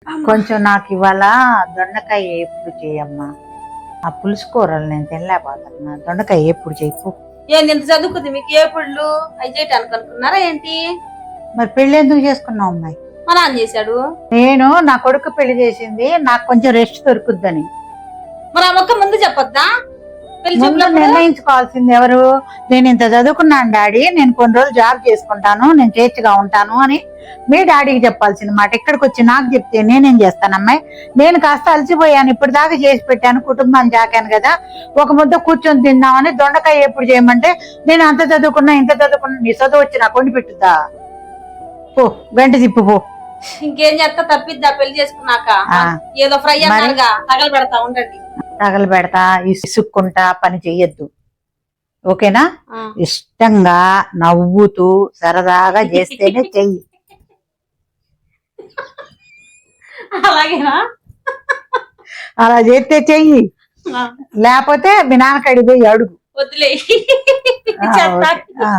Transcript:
కొంచెం నాకు ఇవాళ దొండకాయ ఎప్పుడు చేయమ్మా. ఆ పులుసు కూరలు నేను తినలేకపోతున్నా. దొండకాయ ఎప్పుడు చేయకు. ఏంది ఇంత చదువుకుంది మీకు ఏ పుళ్ళు అవి చేయటానికి అనుకున్నారా ఏంటి? మరి పెళ్లి ఎందుకు చేసుకున్నావు అమ్మాయి? మా నాన్న చేశాడు. నేను నా కొడుకు పెళ్లి చేసింది నాకు కొంచెం రెస్ట్ దొరుకుద్దని. మరి ఆ ఒక్క ముందు చెప్పొద్దా? పెళ్లి ముందు చూపులప్పుడు నిర్ణయించుకోవాల్సింది ఎవరు? నేను ఇంత చదువుకున్నాను డాడీ, నేను కొన్ని రోజులు జాబ్ చేసుకుంటాను, నేను చేర్చిగా ఉంటాను అని మీ డాడీకి చెప్పాల్సిన మాట ఇక్కడికి వచ్చి నాకు చెప్తే నేనేం చేస్తాను అమ్మాయి? నేను కాస్త అలసిపోయాను, ఇప్పుడు దాకా చేసి పెట్టాను, కుటుంబాన్ని చాకాను కదా, ఒక ముద్ద కూర్చొని తిందామని దొండకాయ ఎప్పుడు చేయమంటే నేను అంత చదువుకున్నా ఇంత చదువుకున్నా, నీ చదువు వచ్చి నాకు వండి పెట్టుద్దా? పో గంట తిప్పు పో. ఇంకేం చేస్తా తప్పిద్దా పెళ్లి చేసుకున్నాక? ఆ. ఏదో ఫ్రై అన్నారుగా తగలు పెడతా ఉండండి. తగలు పెడతా ఇసుక్కుంటా పని చెయ్యొద్దు, ఓకేనా? ఆ. ఇష్టంగా నవ్వుతూ సరదాగా చేస్తేనే చెయ్యి. అలాగేనా? అలా చేస్తే చెయ్యి, ఆ. లేకపోతే మీ నాన్నకాడికి పోయి అడుగు. వద్దులే. ఆ, చేస్తా. ఓకే. ఆ.